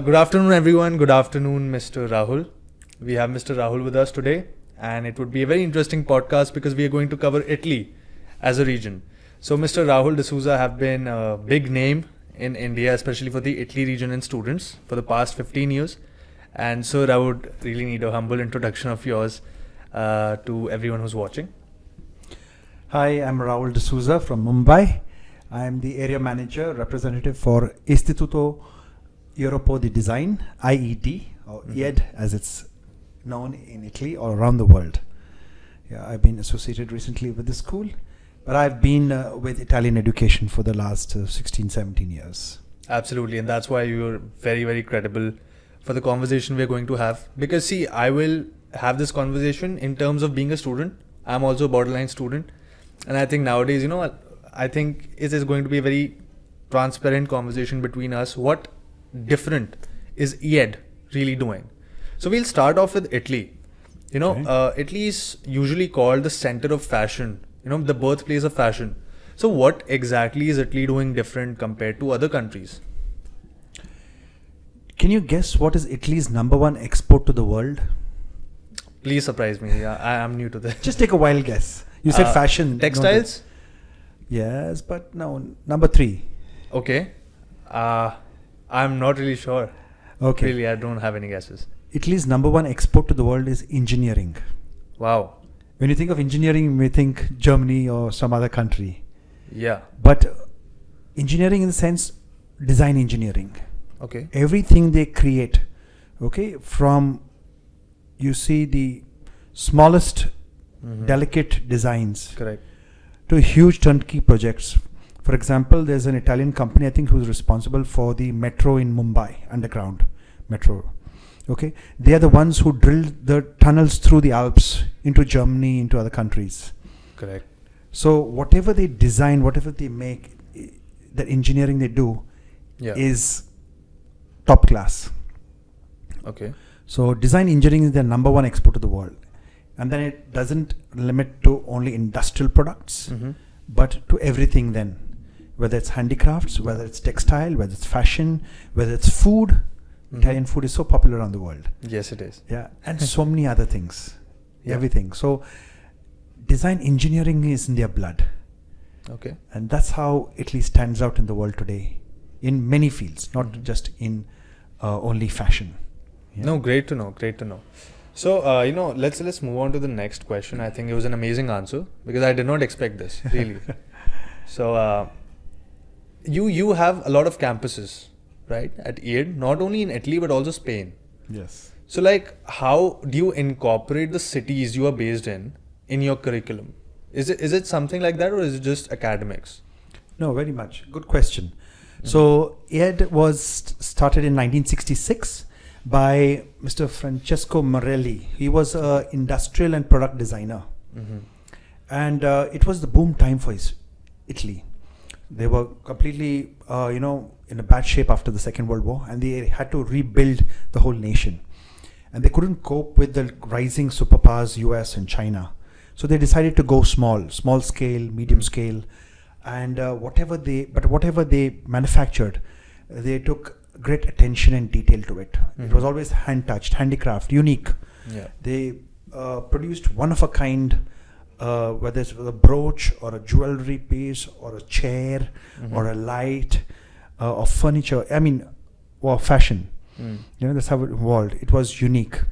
Good afternoon, everyone. Good afternoon, Mr. Rahul. We have Mr. Rahul with us today, and it would be a very interesting podcast because we are going to cover Italy as a region. So, Mr. Rahul D'Souza have been a big name in India, especially for the Italy region and students for the past 15 years. And sir, I would really need a humble introduction of yours to everyone who's watching. Hi, I'm Raul D'Souza from Mumbai. I'm the area manager representative for Istituto Europeo di Design, IED, or IED as it's known in Italy or around the world. Yeah, I've been associated recently with the school, but I've been with Italian education for the last 16, 17 years. Absolutely, and that's why you're very, very credible for the conversation we're going to have. Because see, I will have this conversation in terms of being a student. I'm also a borderline student. And I think nowadays, I think it is going to be a very transparent conversation between us. What different is IED really doing? So we'll start off with Italy. Italy is usually called the center of fashion, the birthplace of fashion. So what exactly is Italy doing different compared to other countries? Can you guess what is Italy's #1 export to the world? Please surprise me. Yeah, I am new to this. Just take a wild guess. You said fashion. Textiles? Yes, but no. #3. Okay. I'm not really sure. Okay. Really, I don't have any guesses. Italy's #1 export to the world is engineering. Wow. When you think of engineering, you may think Germany or some other country. Yeah. But engineering in the sense, design engineering. Okay. Everything they create, from you see the smallest delicate designs Correct. to huge turnkey projects. For example, there's an Italian company, I think, who's responsible for the metro in Mumbai, underground metro. Okay, they are the ones who drilled the tunnels through the Alps into Germany, into other countries. Correct. So whatever they design, whatever they make, that engineering they do is top class. Okay. So design engineering is their #1 export to the world. And then it doesn't limit to only industrial products, but to everything then. Whether it's handicrafts, whether it's textile, whether it's fashion, whether it's food. Italian food is so popular around the world. Yes, it is. Yeah, and so many other things. Yeah. Everything. So design engineering is in their blood. Okay. And that's how Italy stands out in the world today in many fields, not just in only fashion. Yeah. No, great to know. Great to know. So, let's move on to the next question. I think it was an amazing answer because I did not expect this, really. So, you have a lot of campuses, right, at IED, not only in Italy but also Spain. Yes. So, how do you incorporate the cities you are based in your curriculum? Is it something like that, or is it just academics? No, very much. Good question. So, IED was started in 1966. By Mr. Francesco Morelli. He was an industrial and product designer. And it was the boom time for Italy. They were completely, in a bad shape after the Second World War, and they had to rebuild the whole nation. And they couldn't cope with the rising superpowers, US and China. So they decided to go small scale, medium scale, and whatever they manufactured, they took great attention and detail to it. It was always hand-touched, handicraft, unique. Yeah. They produced one-of-a-kind, whether it's a brooch or a jewelry piece or a chair or a light or furniture, or fashion. That's how it evolved. It was unique.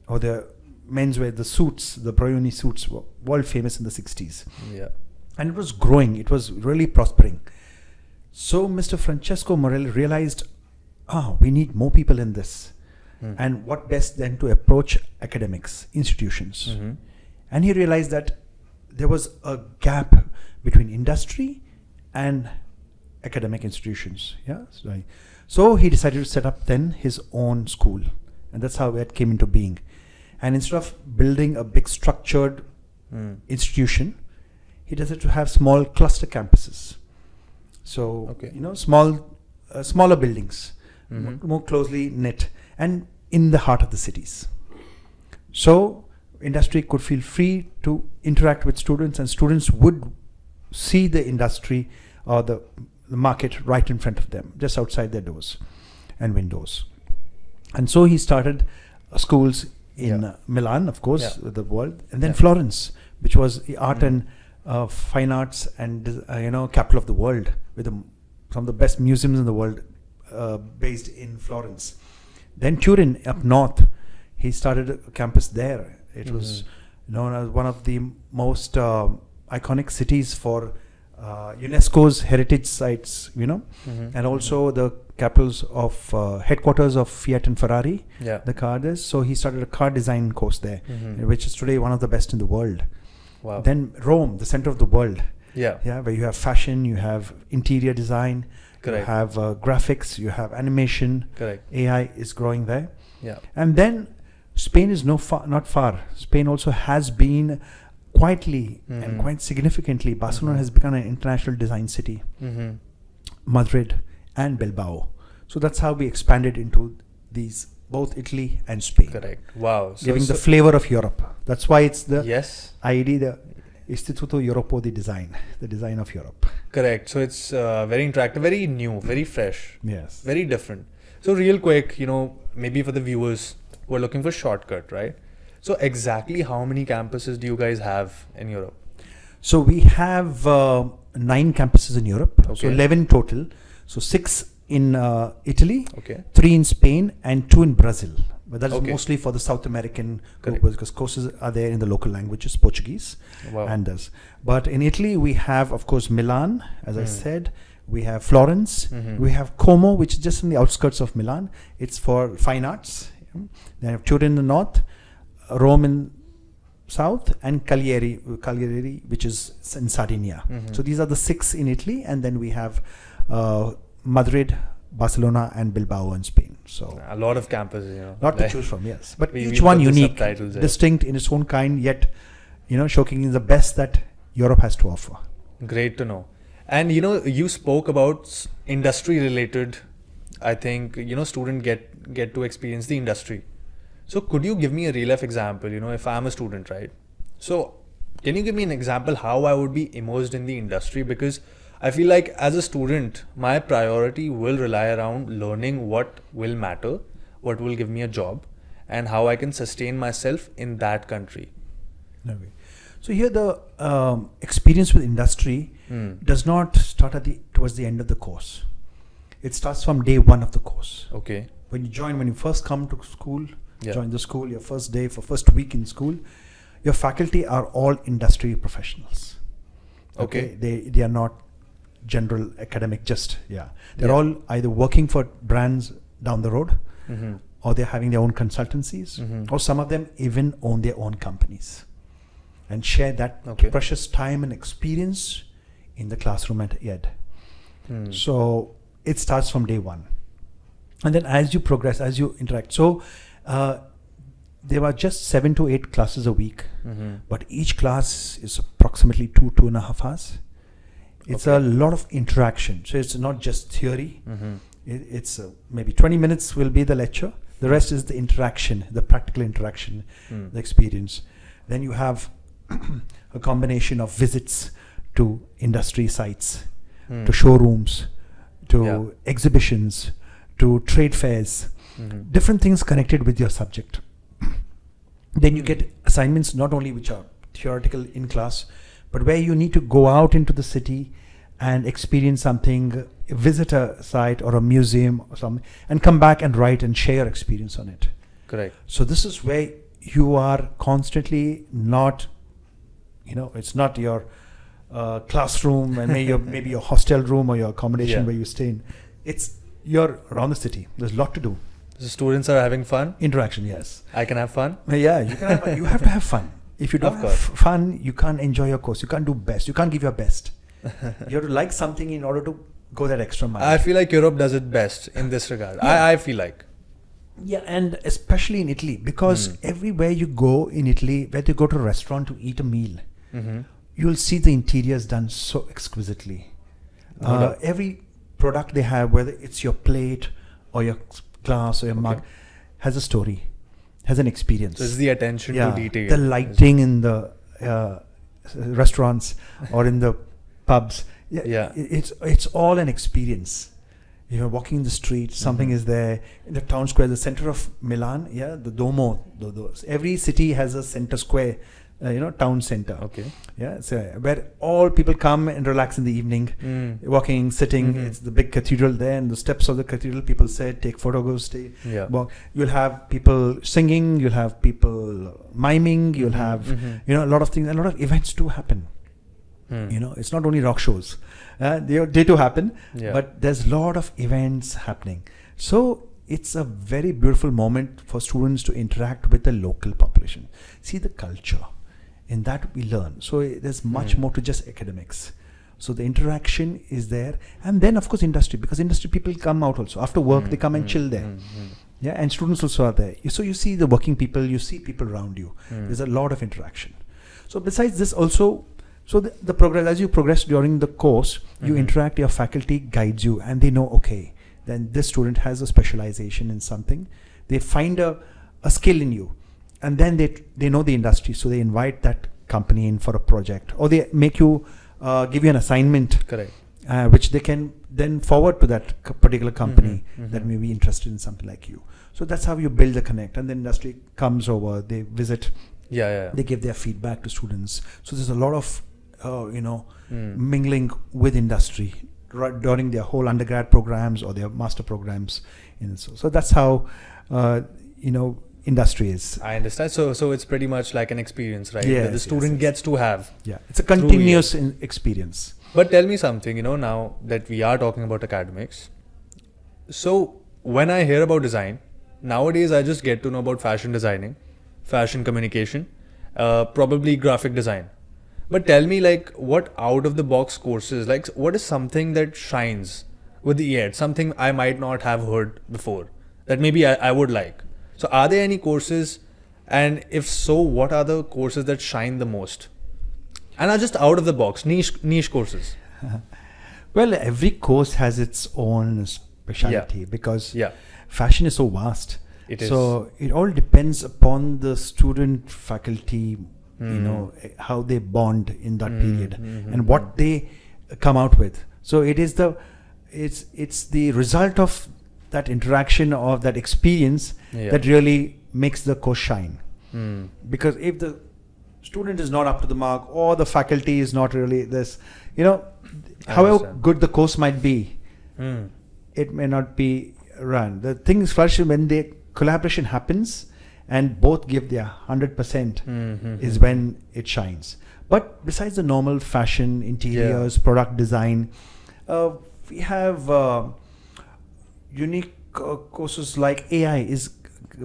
Or the menswear, the suits, the Brioni suits were world famous in the 60s. Yeah. And it was growing. It was really prospering. So Mr. Francesco Morelli realized, we need more people in this. And what best than to approach academics, institutions. And he realized that there was a gap between industry and academic institutions. So he decided to set up then his own school. And that's how it came into being. And instead of building a big structured institution, he decided to have small cluster campuses. So, smaller buildings. More closely knit and in the heart of the cities. So industry could feel free to interact with students, and students would see the industry or the market right in front of them, just outside their doors and windows. And so he started schools in Yeah. Milan, of course, Yeah. the world, and then Yeah. Florence, which was the art and fine arts and capital of the world, with some of the best museums in the world based in Florence. Then Turin up north, he started a campus there. It was known as one of the most iconic cities for UNESCO's heritage sites, and also the capitals of headquarters of Fiat and Ferrari, Yeah. the car is. So he started a car design course there, which is today one of the best in the world. Wow. Then Rome, the center of the world, Yeah. where you have fashion, you have interior design, Correct. you have graphics, you have animation. Correct. AI is growing there. Yeah. And then Spain is not far. Spain also has been quietly and quite significantly, Barcelona has become an international design city. Madrid and Bilbao. So that's how we expanded into these, both Italy and Spain. Correct. Wow. So, Giving the flavor of Europe. That's why it's the yes. IED, the Istituto Europeo di Design, the design of Europe. Correct. So it's very interactive, very new, very fresh, Yes. very different. So real quick, maybe for the viewers who are looking for shortcut, right? So exactly how many campuses do you guys have in Europe? So we have 9 campuses in Europe. So Okay. 11 total. So 6 in Italy, Okay. 3 in Spain, and 2 in Brazil. But that is Okay. mostly for the South American group, Correct. because courses are there in the local languages, Portuguese Wow. and us. But in Italy, we have, of course, Milan, as I said. We have Florence. We have Como, which is just in the outskirts of Milan. It's for fine arts. Then we have Turin in the north, Rome in south, and Cagliari, which is in Sardinia. So these are the 6 in Italy, and then we have Madrid, Barcelona, and Bilbao in Spain. So A lot of campuses, lot to like- choose from, yes. But We each one put the unique, subtitles there. distinct in its own kind, yet showcasing the best that Europe has to offer. Great to know. And you spoke about industry related. I think student get to experience the industry. So could you give me a real life example? If I'm a student, right? So can you give me an example how I would be immersed in the industry? Because I feel like as a student, my priority will rely around learning what will matter, what will give me a job, and how I can sustain myself in that country. Okay. So here the experience with industry does not start towards the end of the course. It starts from day 1 of the course. Okay. When you first come to school, Yeah. join the school, your first day, for first week in school, your faculty are all industry professionals. Okay. They are not general academic, they're Yeah. all either working for brands down the road, Mhm. or they're having their own consultancies, or some of them even own their own companies and share that Okay. precious time and experience in the classroom at IED. So it starts from day 1. And then as you progress, as you interact. So there were just 7 to 8 classes a week, but each class is approximately 2.5 hours. It's a lot of interaction. So it's not just theory. It's maybe 20 minutes will be the lecture. The rest is the interaction, the practical interaction, the experience. Then you have a combination of visits to industry sites, to showrooms, to exhibitions, to trade fairs, different things connected with your subject. Then you get assignments not only which are theoretical in class, but where you need to go out into the city and experience something, visit a site or a museum or something, and come back and write and share your experience on it. Correct. So this is where you are constantly not, it's not your classroom and maybe your hostel room or your accommodation where you stay in. You're around the city. There's a lot to do. The students are having fun. Interaction, yes. I can have fun. Yeah, you can have, you have to have fun. If you don't Of have course. fun, you can't enjoy your course. You can't do best. You can't give your best. You have to like something in order to go that extra mile. I feel like Europe does it best in this regard. I feel like. Yeah, and especially in Italy, because everywhere you go in Italy, whether you go to a restaurant to eat a meal, you'll see the interiors done so exquisitely. doubt. Every product they have, whether it's your plate or your glass or your mug, has a story, has an experience. So it's the attention to detail. The lighting in the restaurants or in the pubs. Yeah. It's all an experience. You're walking in the street, something is there in the town square, the center of Milan. Yeah, the Duomo. Every city has a center square, town center. Okay. Yeah, so where all people come and relax in the evening, walking, sitting. It's the big cathedral there, and the steps of the cathedral. People sit, take photos, stay. Yeah. Walk. You'll have people singing. You'll have people miming. You'll have a lot of things. A lot of events do happen. It's not only rock shows. They do happen, but there's a lot of events happening. So it's a very beautiful moment for students to interact with the local population, see the culture. In that we learn. So there's much more to just academics. So the interaction is there, and then of course industry, because industry people come out also after work. They come and chill there. Yeah, and students also are there. So you see the working people, you see people around you. There's a lot of interaction. So besides this also, so the progress, as you progress during the course, you interact, your faculty guides you, and they know, okay, then this student has a specialization in something. They find a skill in you, and then they know the industry, so they invite that company in for a project, or they make you give you an assignment. Correct. Which they can then forward to that particular company that may be interested in something like you. So that's how you build the connect, and the industry comes over, they visit, they give their feedback to students. So there's a lot of mingling with industry during their whole undergrad programs or their master programs. So that's how industry is. I understand. So it's pretty much like an experience, right? Yes, that the student gets to have. Yeah, it's a continuous experience. But tell me something, now that we are talking about academics. So when I hear about design, nowadays I just get to know about fashion designing, fashion communication, probably graphic design. But tell me, like, what out of the box courses, like what is something that shines with the IED, something I might not have heard before that maybe I would like. So are there any courses, and if so, what are the courses that shine the most and are just out of the box, niche courses? Well, every course has its own specialty because fashion is so vast. It is. So it all depends upon the student, faculty, how they bond in that period and what they come out with. So it's the result of that interaction, of that experience that really makes the course shine. Because if the student is not up to the mark, or the faculty is not really this, however good the course might be, it may not be run. The thing is first, when the collaboration happens and both give their 100% is when it shines. But besides the normal fashion, interiors, product design, we have unique courses like AI is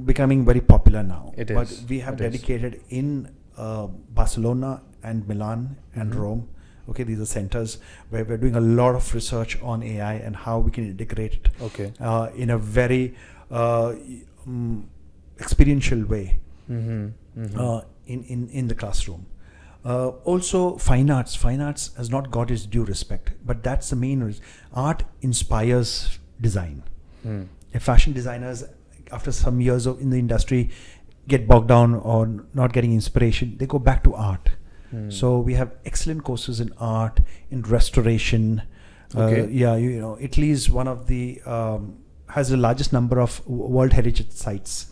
becoming very popular now. It but is. We have dedicated in Barcelona and Milan and Rome. Okay, these are centers where we're doing a lot of research on AI and how we can integrate it in a very experiential way in the classroom. Also, fine arts has not got its due respect, but that's the main reason. Art inspires design. If fashion designers, after some years in the industry, get bogged down or not getting inspiration, they go back to art. So we have excellent courses in art, in restoration. Italy is one of the has the largest number of World Heritage sites.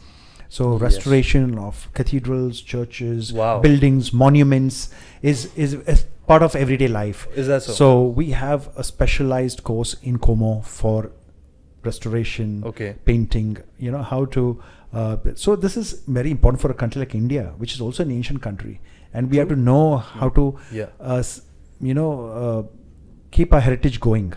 So restoration of cathedrals, churches, buildings, monuments is part of everyday life. Is that so? So we have a specialized course in Como for restoration, painting, how to. So this is very important for a country like India, which is also an ancient country, and we have to know how to, keep our heritage going.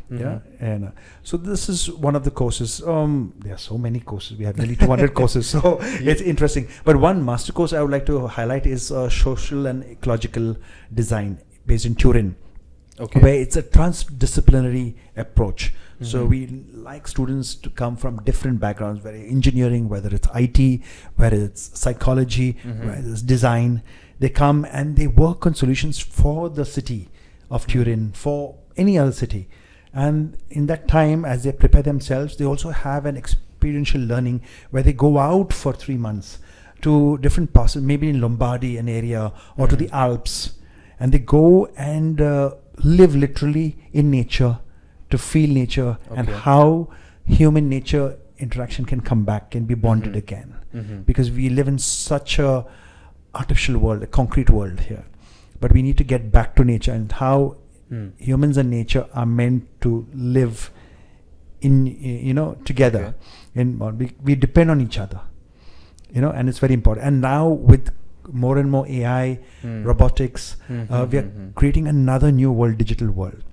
And so this is one of the courses. There are so many courses. We have nearly 200 courses, so it's interesting. But one master course I would like to highlight is social and ecological design based in Turin, where it's a transdisciplinary approach. So we like students to come from different backgrounds, whether engineering, whether it's IT, whether it's psychology, whether it's design. They come and they work on solutions for the city of Turin, for any other city. And in that time, as they prepare themselves, they also have an experiential learning where they go out for 3 months to different parts, maybe in Lombardy, an area, or to the Alps. And they go and live literally in nature, to feel nature and Okay. how human nature interaction can come back, can be bonded Mhm. again. Mhm. Because we live in such a artificial world, a concrete world here. But we need to get back to nature and how Hmm. humans and nature are meant to live in, together. Okay. And we depend on each other, and it's very important. And now with more and more AI, Hmm. robotics, Mhm, we are mhm. creating another new world, digital world.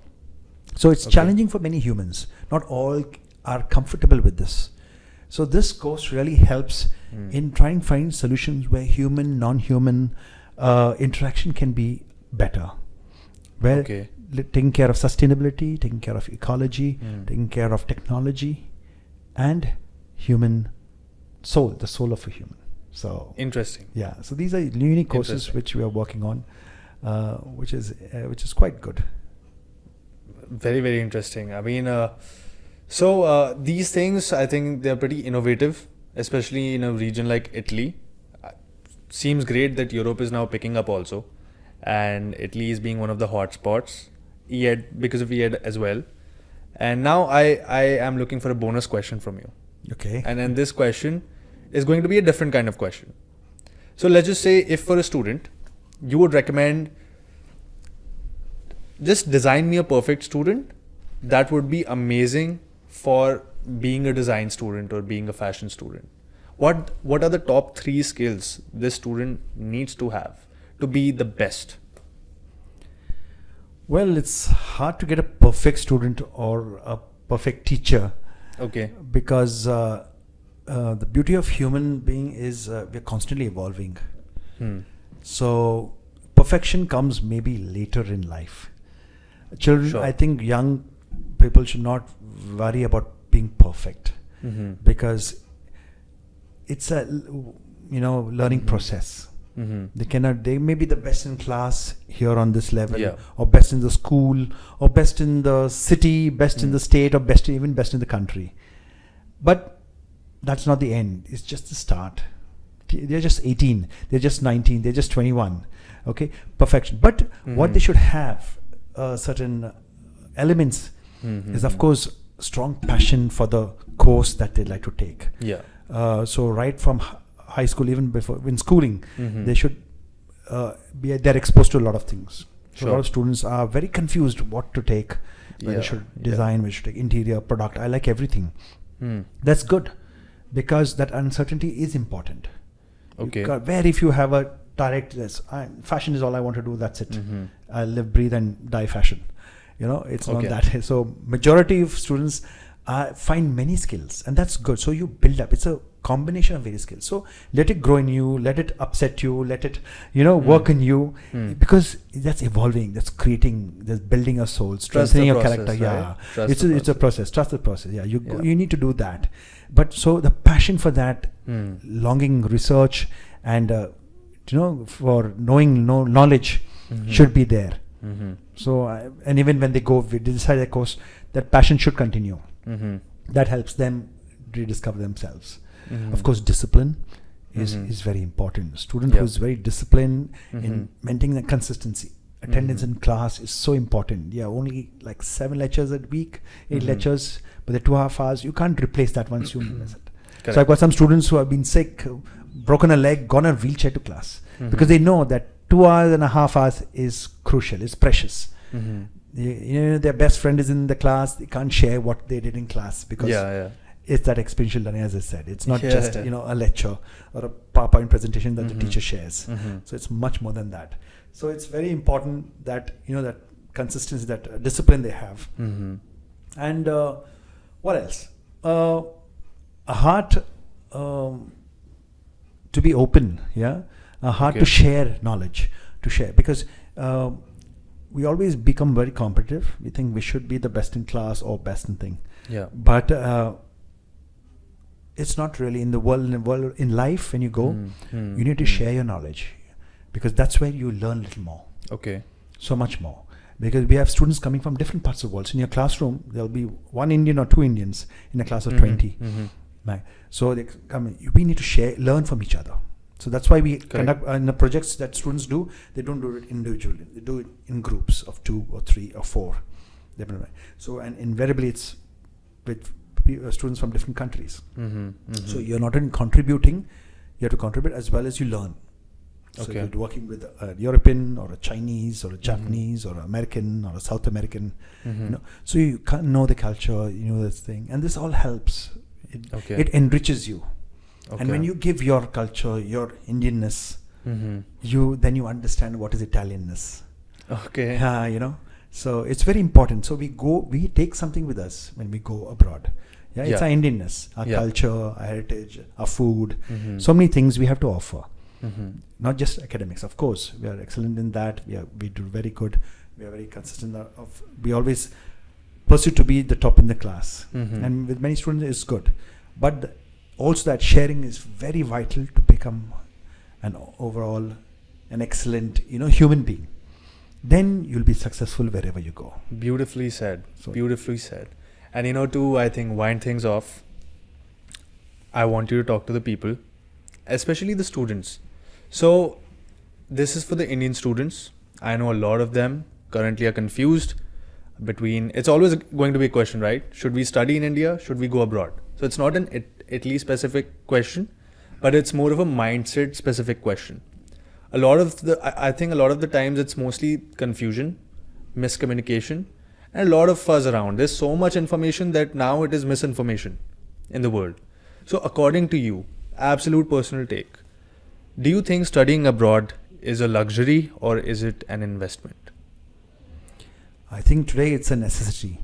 So it's Okay. challenging for many humans. Not all are comfortable with this. So this course really helps Hmm. in trying to find solutions where human, non-human interaction can be better. Where Okay. taking care of sustainability, taking care of ecology, Hmm. taking care of technology, and human soul, the soul of a human. So Interesting. yeah, so these are unique courses Interesting. which we are working on, which is quite good. Very, very interesting. I mean, these things, I think they're pretty innovative, especially in a region like Italy. Uh, Seems great that Europe is now picking up also, and Italy is being one of the hot spots, ED, because of ED as well. And now I am looking for a bonus question from you. Okay. And then this question is going to be a different kind of question. So let's just say if for a student, you would recommend just design me a perfect student, that would be amazing for being a design student or being a fashion student. What are the top 3 skills this student needs to have to be the best? Well, it's hard to get a perfect student or a perfect teacher, Okay. because the beauty of human being is we're constantly evolving. Hmm. So perfection comes maybe later in life. Children, Sure. I think young people should not worry about being perfect, Mm-hmm. because it's a learning Mhm. process. Mm-hmm. They may be the best in class here on this level, Yeah. or best in the school, or best in the city, best in Mm. the state, or best in the country. But that's not the end. It's just the start. They're just 18, they're just 19, they're just 21. Okay, perfection. But what they Mhm. should have, certain elements, Mm-hmm. is of course strong passion for the course that they like to take. Yeah. So right from high school, even before in schooling, Mhm. they should they're exposed to a lot of things. So a lot Sure. of students are very confused what to take. Whether Yeah, they should yeah. design, whether they should take interior, product. I like everything. Hmm. That's good, because that uncertainty is important. Okay. Very few have a direct, yes, fashion is all I want to do, that's it. Mhm. I live, breathe, and die fashion. It's Okay. not that. So majority of students find many skills, and that's good. So you build up. It's a combination of various skills. So let it grow in you, let it upset you, let it work in you, Hmm. because that's evolving, that's creating, that's building your soul, strengthening your process, character. right? Yeah, Trust it's the a process. Trust the process. Yeah, Yeah. you need to do that. But so the passion for that, Hmm. longing, research, and for knowing knowledge Mhm. should be there. Mhm. So and even when they decide their course, that passion should continue. Mhm. That helps them rediscover themselves. Mhm. Of course, discipline is Mhm. is very important. A student Yeah. who is very disciplined in Mhm. maintaining the consistency. Attendance Mhm. in class is so important. Yeah, only like 7 lectures a week, 8 Mhm. lectures, but the 2.5 hours, you can't replace that once you miss it. Correct. So I've got some students who have been sick, broken a leg, gone on a wheelchair to class, Mhm. because they know that 2.5 hours is crucial, it's precious. Mhm. Their best friend is in the class, they can't share what they did in class, because Yeah. it's that experiential learning, as I said. It's not Yeah. just a lecture or a PowerPoint presentation that Mhm. the teacher shares. Mhm. So it's much more than that. So it's very important that that consistency, that discipline they have. Mhm. And what else? A heart to be open, yeah. A heart to Okay. share knowledge, to share, because we always become very competitive. We think we should be the best in class or best in thing. Yeah. But it's not really in the world. In life, when you go, Mm. you need to share your knowledge, because that's where you learn a little more, Okay. so much more. Because we have students coming from different parts of the world. So in your classroom, there'll be 1 Indian or 2 Indians in a class of Mhm. 20. Mhm. Right. So they come in. We need to share, learn from each other. So that's why we conduct in the projects that students do. They don't do it individually. They do it in groups of 2 or 3 or 4. So, and invariably it's with students from different countries. So you're not only contributing, you have to contribute as well as you learn. So Okay. if you're working with a European or a Chinese or a Japanese or an American or a South American, so you can't know the culture, this thing, and this all helps. Okay. It enriches you. Okay. And when you give your culture, your Indianness, Mhm. then you understand what is Italianness. Okay. So it's very important. So we take something with us when we go abroad. It's Yeah. our Indianness, our Yeah. culture, our heritage, our food. Mhm. So many things we have to offer. Mhm. Not just academics, of course. We are excellent in that. We do very good. We are very consistent. We always pursue to be the top in the class. Mhm. And with many students, it's good. But also that sharing is very vital to become an excellent, human being. Then you'll be successful wherever you go. Beautifully said. So- Beautifully said. And to, I think, wind things off, I want you to talk to the people, especially the students. So, this is for the Indian students. I know a lot of them currently are confused between, it's always going to be a question, right? Should we study in India? Should we go abroad? So, it's not an Italy specific question, but it's more of a mindset specific question. I think a lot of the times it's mostly confusion, miscommunication, and a lot of fuzz around. There's so much information that now it is misinformation in the world. So according to you, absolute personal take, do you think studying abroad is a luxury or is it an investment? I think today it's a necessity.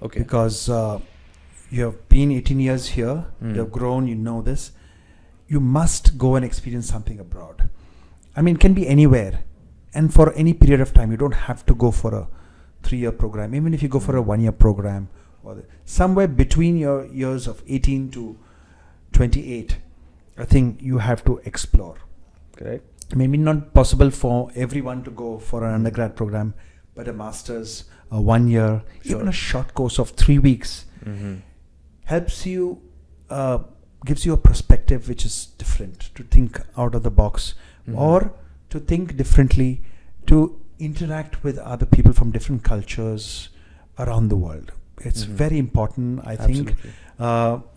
Okay. Because you have been 18 years here, Mm. you have grown, you know this. You must go and experience something abroad. I mean, it can be anywhere and for any period of time. You don't have to go for a 3-year program. Even if you go for a 1-year program or somewhere between your years of 18 to 28, I think you have to explore. Correct. Maybe not possible for everyone to go for an undergrad program, but a master's, a 1 year, Sure. even a short course of 3 weeks Mm-hmm. helps you, gives you a perspective which is different, to think out of the box or to think differently, to interact with other people from different cultures around the world. It's very important, I think. Absolutely.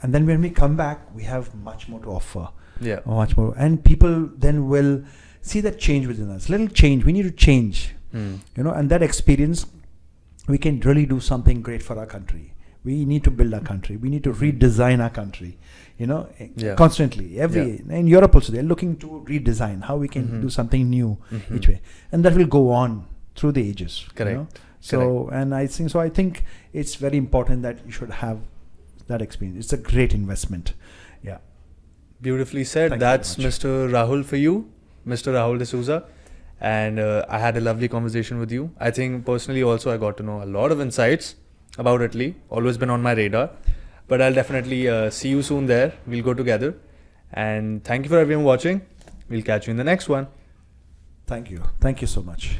And then when we come back, we have much more to offer. Yeah. Much more. And people then will see that change within us. Little change. We need to change. Mm. And that experience, we can really do something great for our country. We need to build our country. We need to redesign our country, Yeah. constantly. In Europe also, they're looking to redesign how we can do something new each way. And that will go on through the ages. Correct. So, and I think it's very important that you should have that experience. It's a great investment. Yeah. Beautifully said. Thank you That's very much. Mr. Rahul for you, Mr. Rahul D'Souza. And I had a lovely conversation with you. I think personally also I got to know a lot of insights about Italy. Always been on my radar. But I'll definitely see you soon there. We'll go together. And thank you for everyone watching. We'll catch you in the next one. Thank you. Thank you so much.